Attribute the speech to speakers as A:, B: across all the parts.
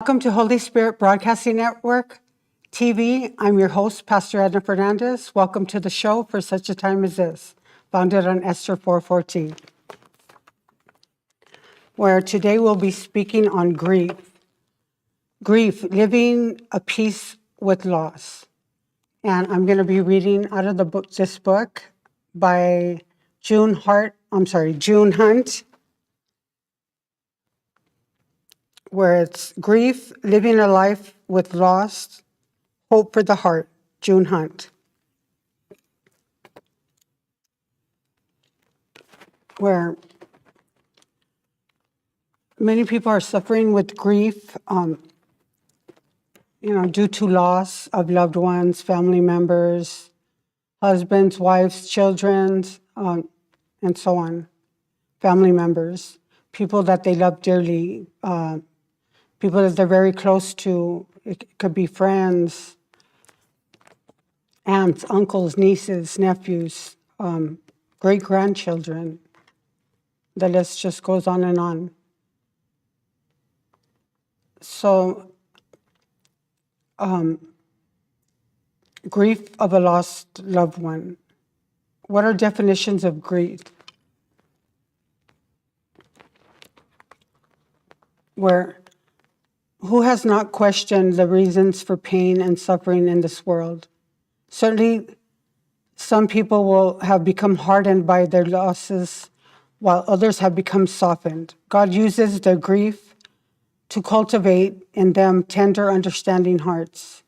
A: Welcome to Holy Spirit Broadcasting Network TV. I'm your host, Pastor Edna Fernandez. Welcome to the show for such a time as this, founded on Esther 4:14, where today we'll be speaking on grief. Grief, living a peace with loss. And I'm going to be reading out of this book by June Hunt, where it's Grief, Living a Life with Loss, Hope for the Heart, June Hunt. Where many people are suffering with grief, due to loss of loved ones, family members, husbands, wives, children, and so on, family members, people that they love dearly, people that they're very close to. It could be friends, aunts, uncles, nieces, nephews, great-grandchildren. The list just goes on and on. So, grief of a lost loved one. What are definitions of grief? Who has not questioned the reasons for pain and suffering in this world? Certainly, some people will have become hardened by their losses, while others have become softened. God uses their grief to cultivate in them tender, understanding hearts.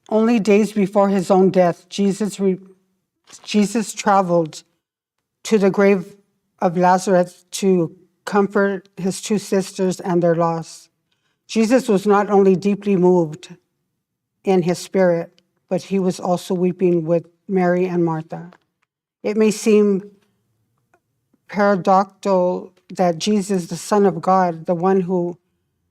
A: Only days before his own death, Jesus traveled to the grave of Lazarus to comfort his two sisters and their loss. Jesus was not only deeply moved in his spirit, but he was also weeping with Mary and Martha. It may seem paradoxical that Jesus, the Son of God, the one who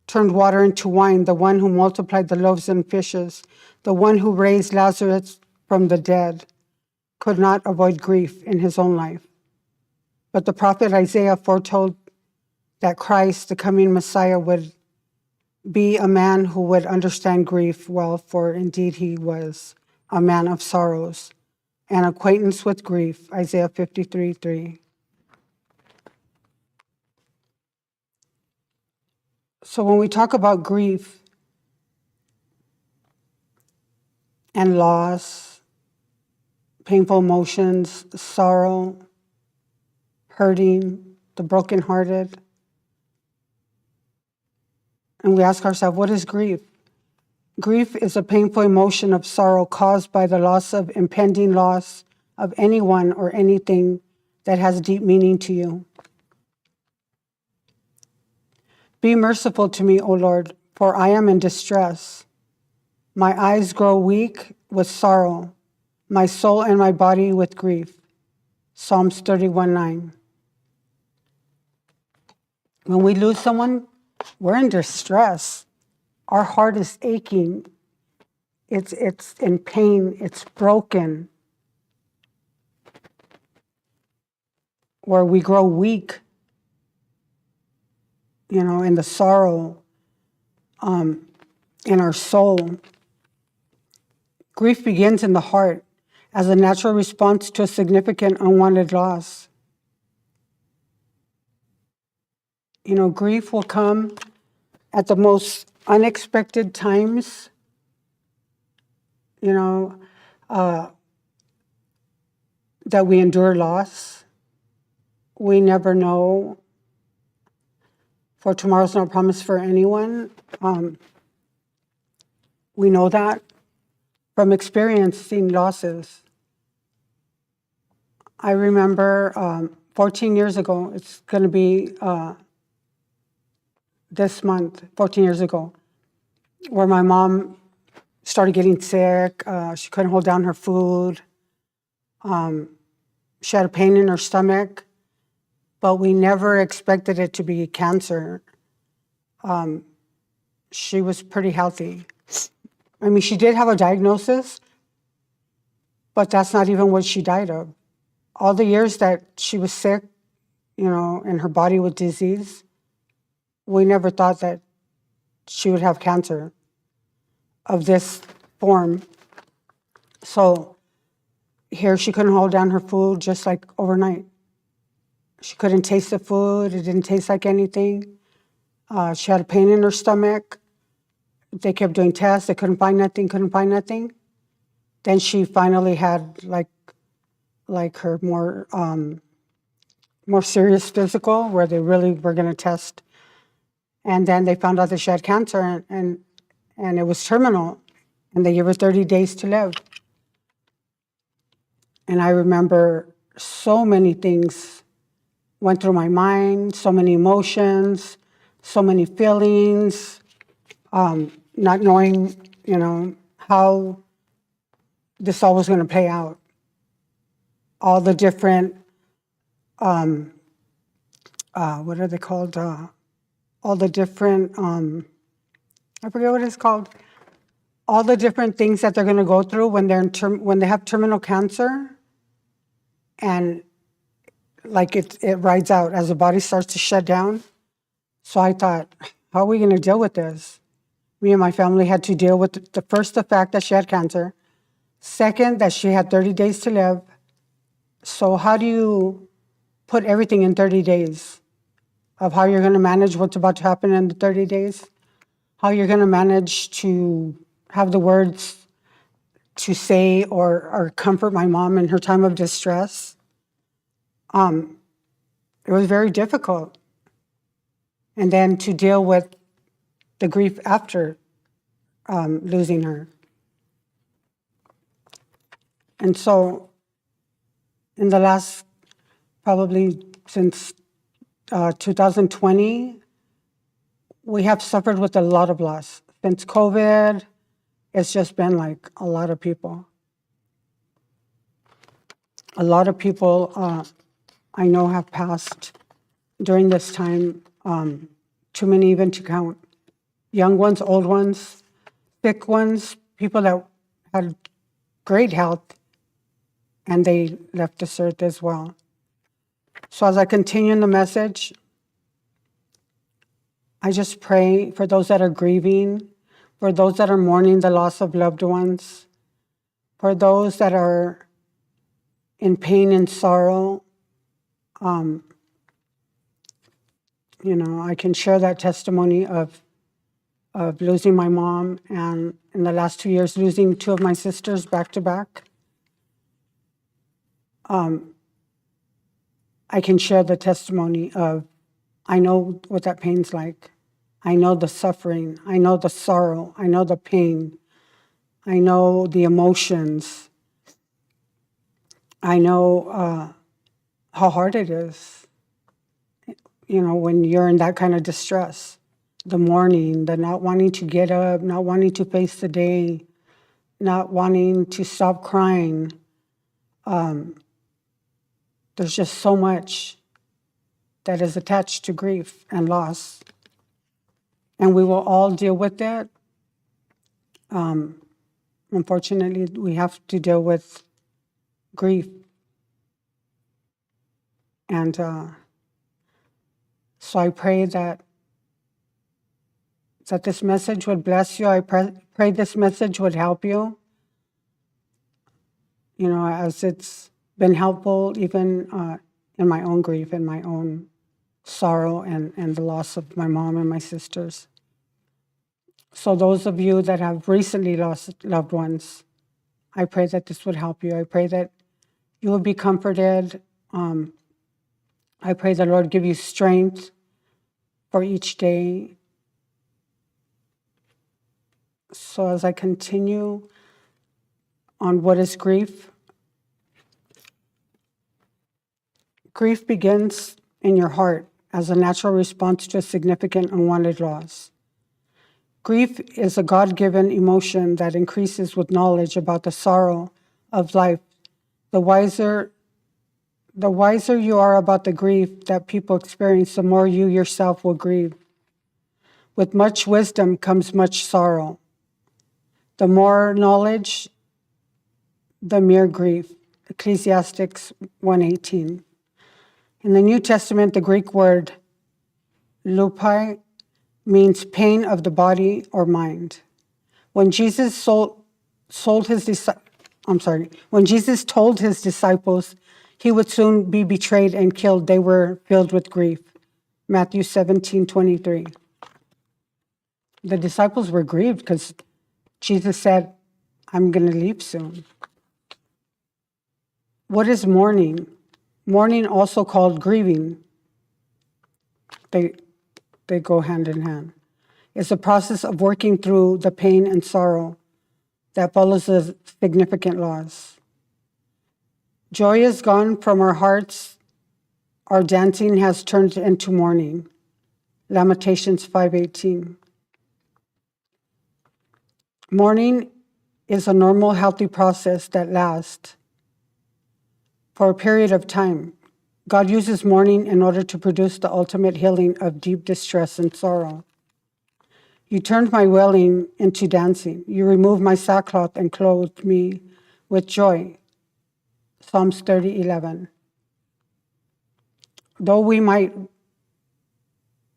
A: turned water into wine, the one who multiplied the loaves and fishes, the one who raised Lazarus from the dead, could not avoid grief in his own life. But the prophet Isaiah foretold that Christ, the coming Messiah, would be a man who would understand grief well, for indeed he was a man of sorrows and acquaintance with grief, Isaiah 53:3. So when we talk about grief and loss, painful emotions, sorrow, hurting, the brokenhearted, and we ask ourselves, what is grief? Grief is a painful emotion of sorrow caused by the impending loss of anyone or anything that has deep meaning to you. Be merciful to me, O Lord, for I am in distress. My eyes grow weak with sorrow, my soul and my body with grief. Psalms 31:9. When we lose someone, we're in distress. Our heart is aching. It's in pain. It's broken. Where we grow weak, in the sorrow, in our soul. Grief begins in the heart as a natural response to a significant unwanted loss. Grief will come at the most unexpected times, that we endure loss. We never know, for tomorrow's not promised for anyone. We know that from experiencing losses. I remember 14 years ago, it's going to be this month, 14 years ago, where my mom started getting sick. She couldn't hold down her food. She had a pain in her stomach, but we never expected it to be cancer. She was pretty healthy. She did have a diagnosis, but that's not even what she died of. All the years that she was sick, and her body was diseased, we never thought that she would have cancer of this form. So here she couldn't hold down her food just like overnight. She couldn't taste the food. It didn't taste like anything. She had a pain in her stomach. They kept doing tests. They couldn't find nothing. Then she finally had like her more serious physical, where they really were going to test. And then they found out that she had cancer, and it was terminal, and they gave her 30 days to live. And I remember so many things went through my mind, so many emotions, so many feelings, not knowing, how this all was going to play out. All the different, what are they called? All the different, I forget what it's called. All the different things that they're going to go through when when they have terminal cancer, and like it rides out as the body starts to shut down. So I thought, how are we going to deal with this? Me and my family had to deal with the fact that she had cancer. Second, that she had 30 days to live. So how do you put everything in 30 days of how you're going to manage what's about to happen in the 30 days? How you're going to manage to have the words to say or comfort my mom in her time of distress? It was very difficult. And then to deal with the grief after losing her. And so in the last, probably since 2020, we have suffered with a lot of loss. Since COVID, it's just been like a lot of people. A lot of people I know have passed during this time, too many even to count. Young ones, old ones, sick ones, people that had great health, and they left this earth as well. So as I continue in the message, I just pray for those that are grieving, for those that are mourning the loss of loved ones, for those that are in pain and sorrow. I can share that testimony of losing my mom, and in the last 2 years, losing 2 of my sisters back to back. I can share the testimony of, I know what that pain's like. I know the suffering. I know the sorrow. I know the pain. I know the emotions. I know how hard it is, when you're in that kind of distress. The mourning, the not wanting to get up, not wanting to face the day, not wanting to stop crying. There's just so much that is attached to grief and loss. And we will all deal with that. Unfortunately, we have to deal with grief. And so I pray that this message would bless you. I pray this message would help you, as it's been helpful even in my own grief and my own sorrow and the loss of my mom and my sisters. So those of you that have recently lost loved ones, I pray that this would help you. I pray that you will be comforted. I pray the Lord give you strength for each day. So as I continue on what is grief, grief begins in your heart as a natural response to a significant unwanted loss. Grief is a God-given emotion that increases with knowledge about the sorrow of life. The wiser you are about the grief that people experience, the more you yourself will grieve. With much wisdom comes much sorrow. The more knowledge, the mere grief. Ecclesiastes 1:18. In the New Testament, the Greek word lupai means pain of the body or mind. When Jesus told his disciples he would soon be betrayed and killed, they were filled with grief. Matthew 17:23. The disciples were grieved because Jesus said, I'm going to leave soon. What is mourning? Mourning, also called grieving, they go hand in hand. It's a process of working through the pain and sorrow that follows a significant loss. Joy is gone from our hearts. Our dancing has turned into mourning. Lamentations 5:18. Mourning is a normal, healthy process that lasts for a period of time. God uses mourning in order to produce the ultimate healing of deep distress and sorrow. You turned my wailing into dancing. You removed my sackcloth and clothed me with joy. Psalms 30:11. Though we might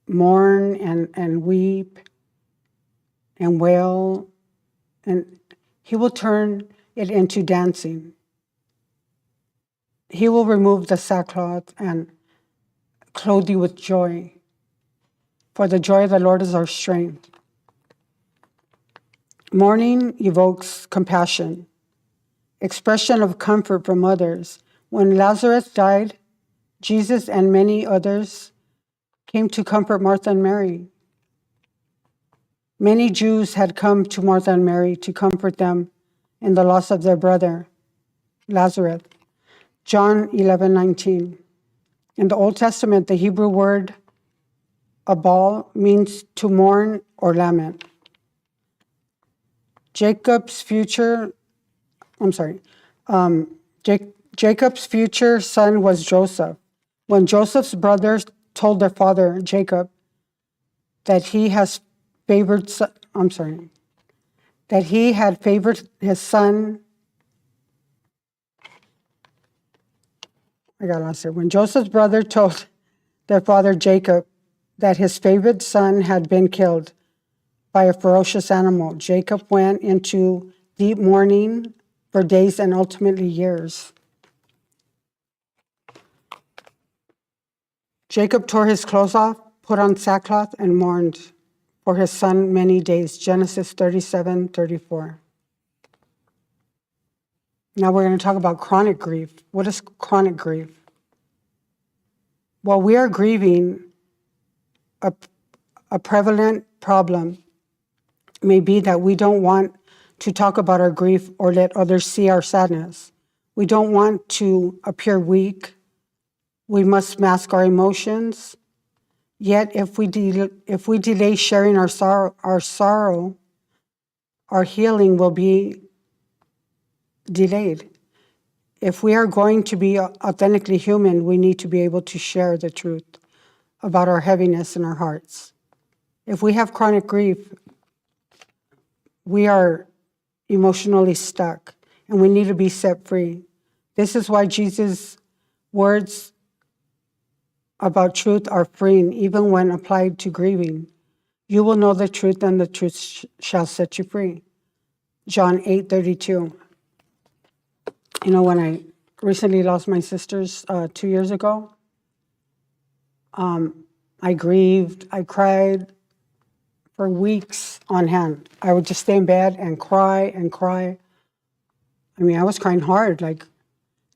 A: mourn and weep and wail, and he will turn it into dancing. He will remove the sackcloth and clothe you with joy. For the joy of the Lord is our strength. Mourning evokes compassion, expression of comfort from others. When Lazarus died, Jesus and many others came to comfort Martha and Mary. Many Jews had come to Martha and Mary to comfort them in the loss of their brother, Lazarus. John 11:19. In the Old Testament, the Hebrew word abal means to mourn or lament. Jacob's future son was Joseph. When Joseph's brothers told their father, Jacob, that he had favored his son, When Joseph's brother told their father Jacob that his favorite son had been killed by a ferocious animal, Jacob went into deep mourning for days and ultimately years. Jacob tore his clothes off, put on sackcloth, and mourned for his son many days. Genesis 37:34. Now we're going to talk about chronic grief. What is chronic grief? While we are grieving, a prevalent problem may be that we don't want to talk about our grief or let others see our sadness. We don't want to appear weak. We must mask our emotions. Yet, if we delay sharing our sorrow, our healing will be delayed. If we are going to be authentically human, we need to be able to share the truth about our heaviness in our hearts. If we have chronic grief, we are emotionally stuck and we need to be set free. This is why Jesus' words about truth are freeing, even when applied to grieving. You will know the truth, and the truth shall set you free. John 8:32. When I recently lost my sisters 2 years ago, I grieved, I cried for weeks on hand. I would just stay in bed and cry and cry. I was crying hard, like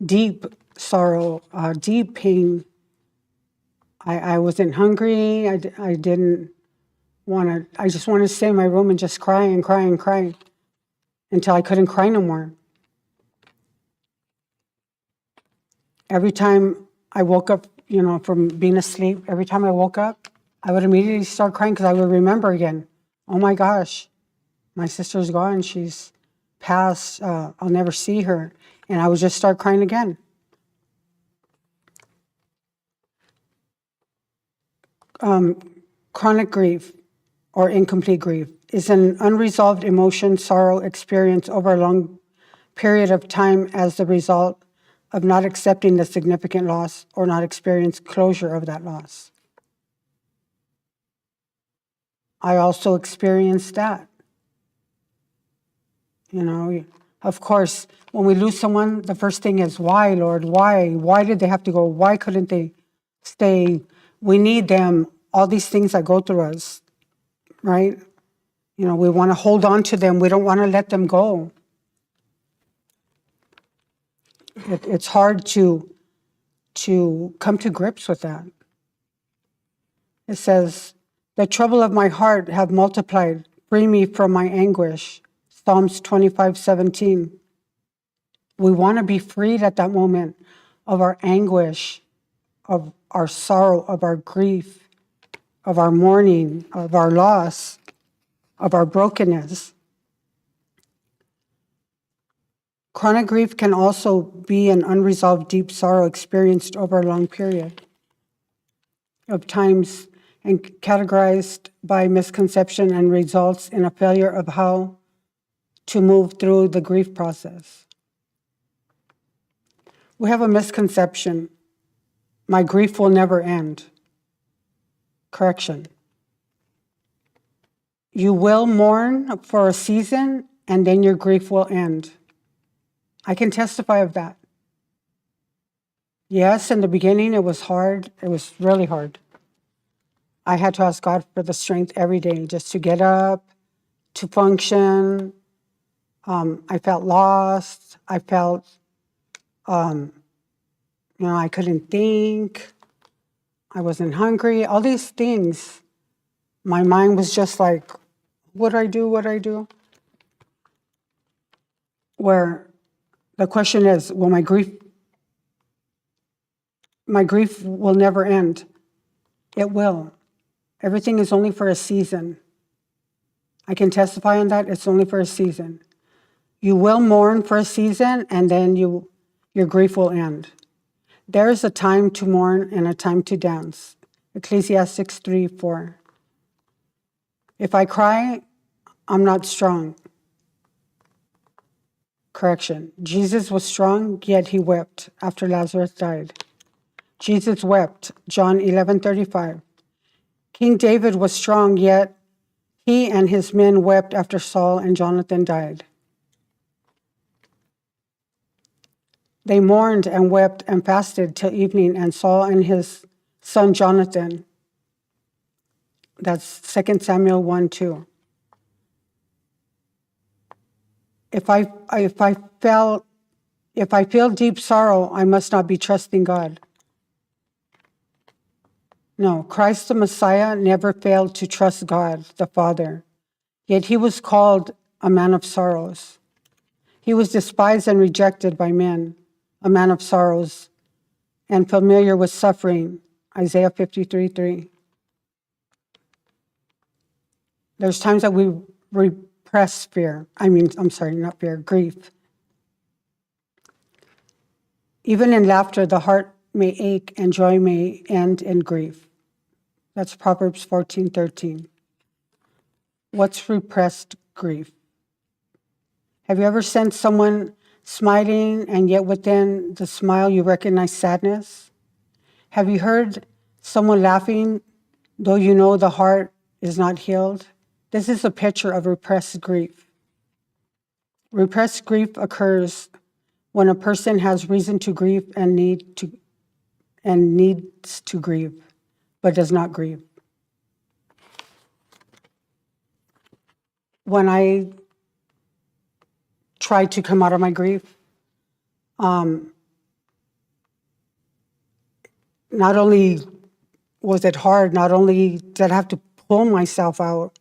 A: deep sorrow, deep pain. I wasn't hungry. I didn't want to, I just wanted to stay in my room and just cry and cry and cry until I couldn't cry no more. Every time I woke up, from being asleep, every time I woke up, I would immediately start crying because I would remember again, oh my gosh, my sister's gone, she's passed, I'll never see her. And I would just start crying again. Chronic grief or incomplete grief is an unresolved emotion, sorrow experienced over a long period of time as the result of not accepting the significant loss or not experience closure of that loss. I also experienced that. Of course, when we lose someone, the first thing is, why, Lord? Why? Why did they have to go? Why couldn't they stay? We need them. All these things that go through us, right? We want to hold on to them. We don't want to let them go. It's hard to come to grips with that. It says, the trouble of my heart have multiplied. Free me from my anguish. Psalms 25:17. We want to be freed at that moment of our anguish, of our sorrow, of our grief, of our mourning, of our loss, of our brokenness. Chronic grief can also be an unresolved deep sorrow experienced over a long period of times and categorized by misconception and results in a failure of how to move through the grief process. We have a misconception. My grief will never end. Correction. You will mourn for a season and then your grief will end. I can testify of that. Yes, in the beginning it was hard. It was really hard. I had to ask God for the strength every day just to get up, to function. I felt lost. I felt, I couldn't think. I wasn't hungry. All these things. My mind was just like, what do I do? What do I do? Where the question is, will my grief will never end. It will. Everything is only for a season. I can testify on that. It's only for a season. You will mourn for a season and then your grief will end. There is a time to mourn and a time to dance. Ecclesiastes 3:4. If I cry, I'm not strong. Correction. Jesus was strong, yet he wept after Lazarus died. Jesus wept, John 11:35. King David was strong, yet he and his men wept after Saul and Jonathan died. They mourned and wept and fasted till evening, and Saul and his son Jonathan. That's 2 Samuel 1:2. If I feel deep sorrow, I must not be trusting God. No, Christ the Messiah never failed to trust God, the Father. Yet he was called a man of sorrows. He was despised and rejected by men, a man of sorrows, and familiar with suffering, Isaiah 53:3. There's times that we repress grief. Even in laughter, the heart may ache and joy may end in grief. That's Proverbs 14:13. What's repressed grief? Have you ever sensed someone smiling and yet within the smile you recognize sadness? Have you heard someone laughing though you know the heart is not healed? This is a picture of repressed grief. Repressed grief occurs when a person has reason to grieve and needs to grieve, but does not grieve. When I tried to come out of my grief, not only was it hard, not only did I have to pull myself out,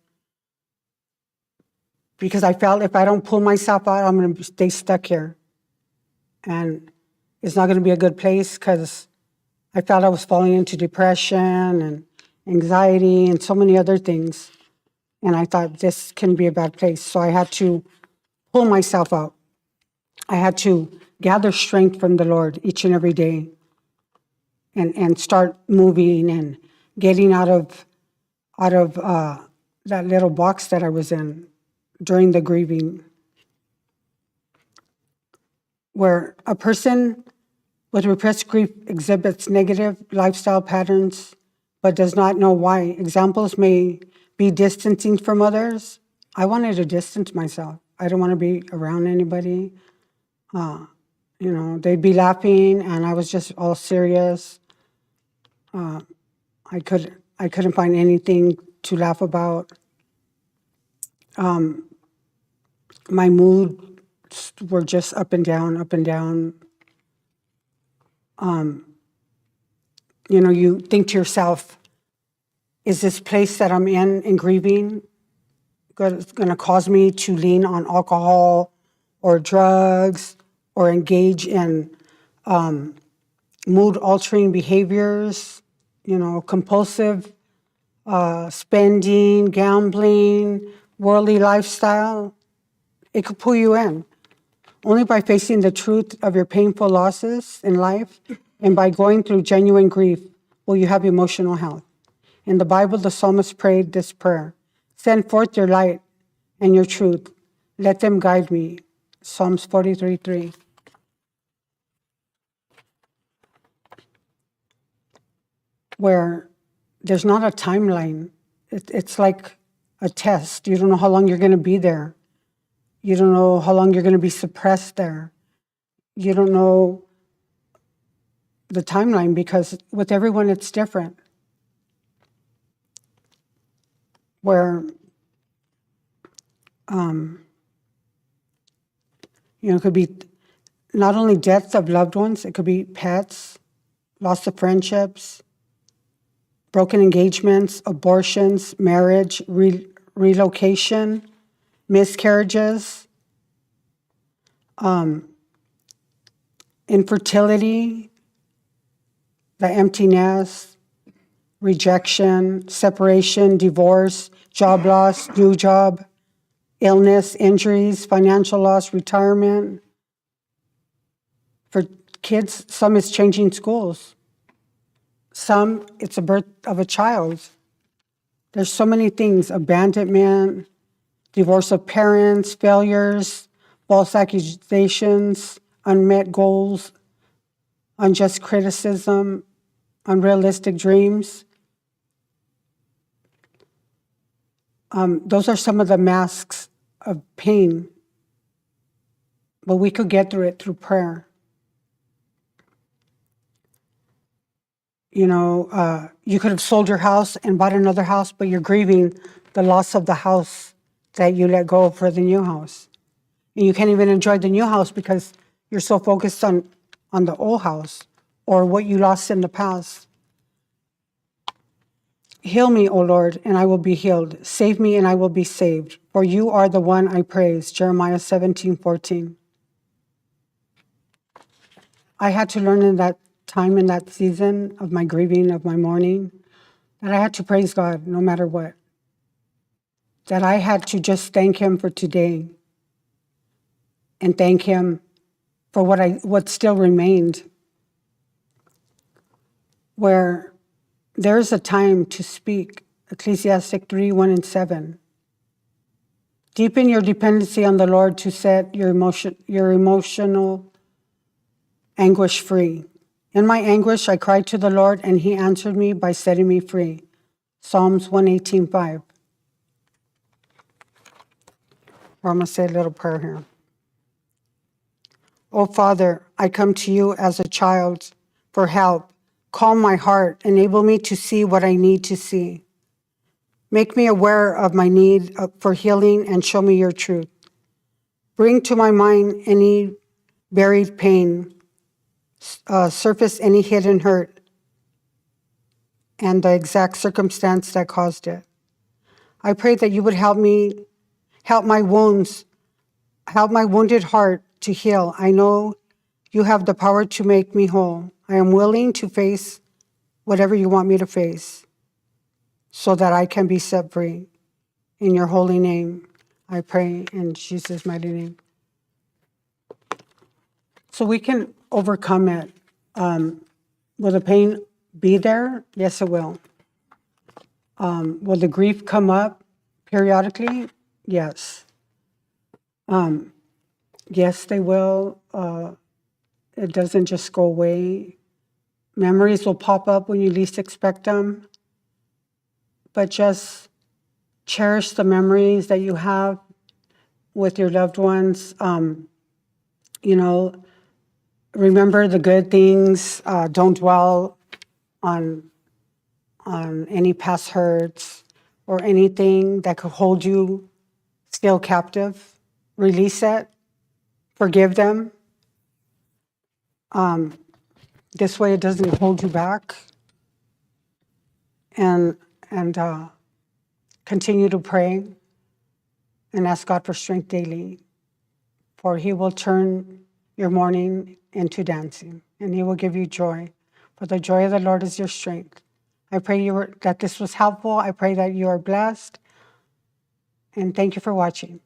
A: because I felt if I don't pull myself out, I'm going to stay stuck here. And it's not going to be a good place because I felt I was falling into depression and anxiety and so many other things. And I thought this can be a bad place. So I had to pull myself out. I had to gather strength from the Lord each and every day and start moving and getting out of that little box that I was in during the grieving, where a person with repressed grief exhibits negative lifestyle patterns but does not know why. Examples may be distancing from others. I wanted to distance myself. I didn't want to be around anybody. They'd be laughing and I was just all serious. I couldn't find anything to laugh about. My mood were just up and down, up and down. You think to yourself, is this place that I'm in grieving going to cause me to lean on alcohol or drugs or engage in mood-altering behaviors, compulsive spending, gambling, worldly lifestyle? It could pull you in. Only by facing the truth of your painful losses in life and by going through genuine grief will you have emotional health. In the Bible, the psalmist prayed this prayer: send forth your light and your truth. Let them guide me. Psalms 43:3. Where there's not a timeline. It's like a test. You don't know how long you're going to be there. You don't know how long you're going to be suppressed there. You don't know the timeline because with everyone it's different. Where, it could be not only deaths of loved ones, it could be pets, loss of friendships, broken engagements, abortions, marriage, relocation, miscarriages, infertility, the empty nest, rejection, separation, divorce, job loss, new job, illness, injuries, financial loss, retirement. For kids, some is changing schools. Some, it's a birth of a child. There's so many things: abandonment, divorce of parents, failures, false accusations, unmet goals, unjust criticism, unrealistic dreams. Those are some of the masks of pain, but we could get through it through prayer. You could have sold your house and bought another house, but you're grieving the loss of the house that you let go for the new house. And you can't even enjoy the new house because you're so focused on the old house or what you lost in the past. Heal me, O Lord, and I will be healed. Save me, and I will be saved. For you are the one I praise. Jeremiah 17:14. I had to learn in that time, in that season of my grieving, of my mourning, that I had to praise God no matter what. That I had to just thank Him for today and thank Him for what still remained. Where there's a time to speak, Ecclesiastes 3:1-7. Deepen your dependency on the Lord to set your emotional anguish free. In my anguish, I cried to the Lord, and He answered me by setting me free. Psalms 118:5. I'm going to say a little prayer here. Oh, Father, I come to you as a child for help. Calm my heart. Enable me to see what I need to see. Make me aware of my need for healing and show me your truth. Bring to my mind any buried pain, surface any hidden hurt, and the exact circumstance that caused it. I pray that you would help my wounds, help my wounded heart to heal. I know you have the power to make me whole. I am willing to face whatever you want me to face so that I can be set free. In your holy name, I pray in Jesus' mighty name. So we can overcome it. Will the pain be there? Yes, it will. Will the grief come up periodically? Yes. Yes, they will. It doesn't just go away. Memories will pop up when you least expect them. But just cherish the memories that you have with your loved ones. You know, remember the good things. Don't dwell on any past hurts or anything that could hold you still captive. Release it. Forgive them. This way it doesn't hold you back. And continue to pray and ask God for strength daily, for He will turn your mourning into dancing, and He will give you joy. For the joy of the Lord is your strength. I pray that this was helpful. I pray that you are blessed, and thank you for watching.